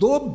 2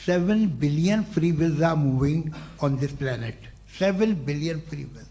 7 billion free wills are moving on this planet. 7 billion free wills.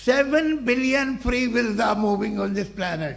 7 billion free wills are moving on this planet.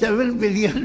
7 billion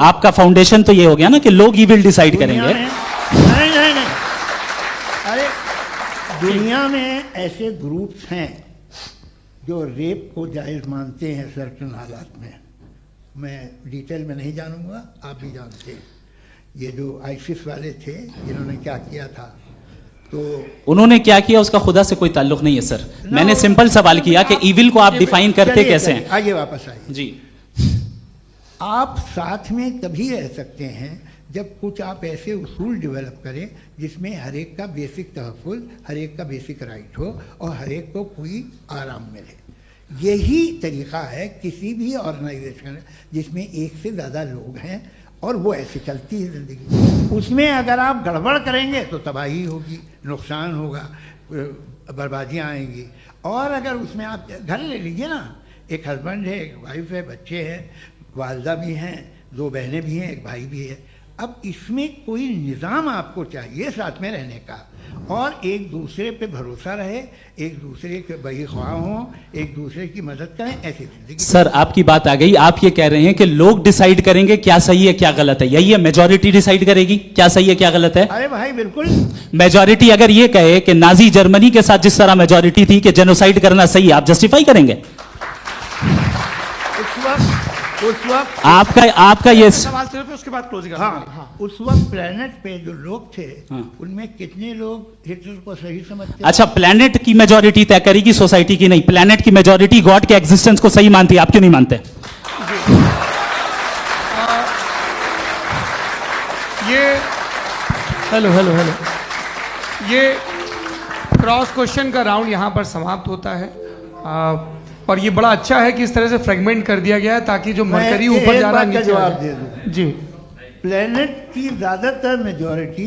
आपका foundation तो ये हो गया ना कि लोग ही विल डिसाइड दुनिया करेंगे। में नहीं, अरे दुनिया में ऐसे ग्रुप्स हैं जो रेप को जायज़ मानते हैं सर्टन हालात में। मैं डिटेल में नहीं जानूंगा, आप भी जानते हैं। ये जो आईसिस वाले थे इन्होंने क्या किया था, तो उन्होंने क्या किया उसका खुदा से कोई ताल्लुक नहीं है सर। मैंने सिंपल सवाल किया कि ईविल को आप डिफाइन करते कैसे हैं? आगे वापस आइए जी। आप साथ में तभी रह सकते हैं जब कुछ आप ऐसे उसूल डेवलप करें जिसमें हर एक का बेसिक तहफ़्फ़ुज़, हर एक का बेसिक राइट हो और हर एक को कोई आराम मिले। यही तरीक़ा है किसी भी ऑर्गेनाइजेशन जिसमें एक से ज़्यादा लोग हैं और वो ऐसे चलती है ज़िंदगी। उसमें अगर आप गड़बड़ करेंगे तो तबाही होगी, नुकसान होगा, बर्बादियाँ आएंगी। और अगर उसमें आप घर ले लीजिए ना, एक हस्बैंड है, एक वाइफ है, बच्चे हैं, वालदा भी हैं, 2 बहनें भी हैं, एक भाई भी है। अब इसमें कोई निज़ाम आपको चाहिए साथ में रहने का, और एक दूसरे पे भरोसा रहे, एक दूसरे के बहीख्वाह हों, एक दूसरे की मदद करें, ऐसी जिंदगी। सर आपकी बात आ गई, आप ये कह रहे हैं कि लोग डिसाइड करेंगे क्या सही है क्या गलत है, यही है मेजॉरिटी डिसाइड करेगी क्या सही है क्या गलत है? अरे भाई बिल्कुल। मेजॉरिटी अगर ये कहे कि नाजी जर्मनी के साथ जिस तरह मेजॉरिटी थी कि जेनोसाइड करना सही है, आप जस्टिफाई करेंगे? उस वक्त आपका ये सवाल सिर्फ उसके बाद क्लोजिंग। हाँ, उस वक्त प्लेनेट पे जो लोग थे उनमें कितने लोग हिटलर को सही समझते? अच्छा, प्लेनेट की मेजॉरिटी तय करेगी, सोसाइटी की नहीं। प्लेनेट की मेजॉरिटी गॉड के एग्जिस्टेंस को सही मानती है, आप क्यों नहीं मानते? ये हेलो ये क्रॉस क्वेश्चन का राउंड यहाँ पर समाप्त होता है। और ये बड़ा अच्छा है कि इस तरह से फ्रेगमेंट कर दिया गया है ताकि जो मरकरी ऊपर जा रहा है नीचे जवाब दे दूं जी। प्लेनेट की ज़्यादातर मेजॉरिटी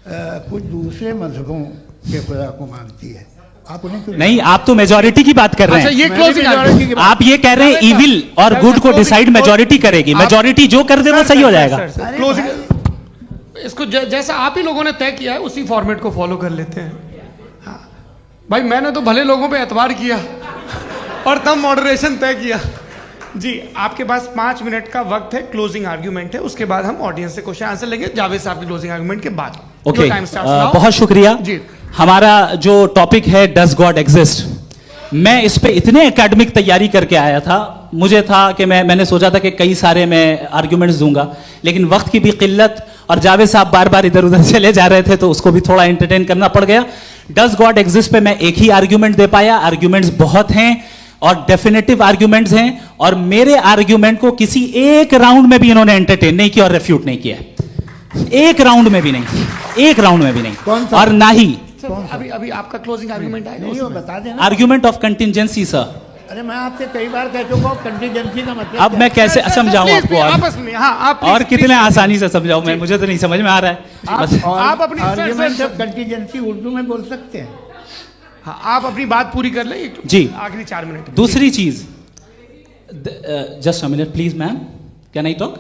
कुछ दूसरे मजहबों के खुदा को मानती है। आप उन्हें क्यों नहीं, आप तो मेजॉरिटी की बात कर रहे अच्छा, हैं। ये क्लोजिंग आप ये कह रहे हैं इविल और गुड को डिसाइड मेजॉरिटी करेगी, मेजॉरिटी जो कर दे वो सही हो जाएगा। क्लोजिंग इसको जैसा आप ही लोगों ने तय किया है उसी फॉर्मेट को फॉलो कर लेते हैं। हाँ भाई, मैंने तो भले लोगों पे एतबार किया और तब मॉडरेशन तय किया। जी, आपके पास 5 मिनट का वक्त है, क्लोजिंग आर्ग्यूमेंट है, उसके बाद हम ऑडियंस से क्वेश्चन आंसर लेंगे जावेद साहब की क्लोजिंग आर्ग्यूमेंट के बाद। ओके, बहुत शुक्रिया जी। हमारा जो टॉपिक है डज गॉड एग्जिस्ट, मैं इस पे इतने एकेडमिक तैयारी करके आया था, मुझे था कि मैंने सोचा था कि कई सारे मैं आर्ग्यूमेंट्स दूंगा, लेकिन वक्त की भी किल्लत और जावेद साहब बार बार इधर उधर चले जा रहे थे तो उसको भी थोड़ा एंटरटेन करना पड़ गया। डज गॉड एग्जिस्ट पे मैं एक ही आर्ग्यूमेंट दे पाया, आर्ग्यूमेंट्स बहुत हैं और डेफिनेटिव आर्ग्यूमेंट्स हैं, और मेरे आर्ग्यूमेंट को किसी एक राउंड में भी इन्होंने एंटरटेन नहीं किया और रेफ्यूट नहीं किया, एक राउंड में भी नहीं, एक राउंड में भी नहीं। और ना ही अभी आपका क्लोजिंग आर्ग्यूमेंट आएगा, नहीं, वो बता देना। Argument of contingency sir. अरे मैं आपसे कई बार कह चुका हूं कंटीजेंसी का मतलब अब मैं कैसे समझाऊं आपको? आपस में हाँ, आप और कितने आसानी से समझाऊं मैं, मुझे तो नहीं समझ में आ रहा है। आप अपनी आर्ग्यूमेंट ऑफ कंटीजेंसी उर्दू में बोल सकते हैं। हाँ, आप अपनी बात पूरी कर लें जी, आखिरी 4 मिनट। दूसरी चीज, just a minute please ma'am, can I talk?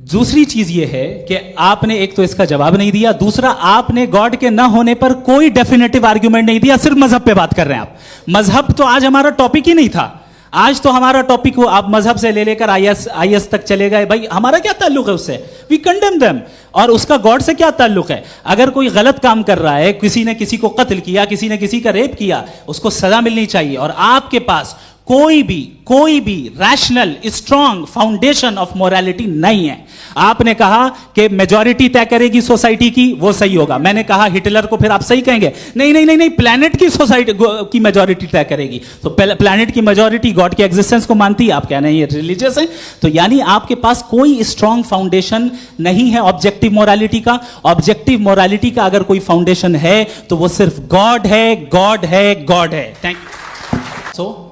दूसरी चीज ये है कि आपने एक तो इसका जवाब नहीं दिया, दूसरा आपने गॉड के ना होने पर कोई डेफिनेटिव आर्ग्यूमेंट नहीं दिया, सिर्फ मजहब पे बात कर रहे हैं आप। मजहब तो आज हमारा टॉपिक ही नहीं था, आज तो हमारा टॉपिक हो, आप मजहब से ले लेकर आईएस तक चले गए। भाई हमारा क्या ताल्लुक है उससे? We condemn them. और उसका गॉड से क्या ताल्लुक है? अगर कोई गलत काम कर रहा है, किसी ने किसी को कत्ल किया, किसी ने किसी का रेप किया, उसको सजा मिलनी चाहिए। और आपके पास कोई भी rational strong foundation of morality नहीं है। आपने कहा कि मेजॉरिटी तय करेगी सोसाइटी की, वो सही होगा। मैंने कहा हिटलर को फिर आप सही कहेंगे, नहीं, प्लैनेट की सोसाइटी की मेजॉरिटी तय करेगी। तो प्लैनेट की मेजॉरिटी गॉड के एग्जिस्टेंस को मानती है, आप कह रहे हैं ये रिलीजियस है। तो यानी आपके पास कोई स्ट्रॉन्ग फाउंडेशन नहीं है ऑब्जेक्टिव मोरालिटी का। ऑब्जेक्टिव मोरालिटी का अगर कोई फाउंडेशन है तो वो सिर्फ गॉड है, गॉड है, गॉड है। Thank you. सो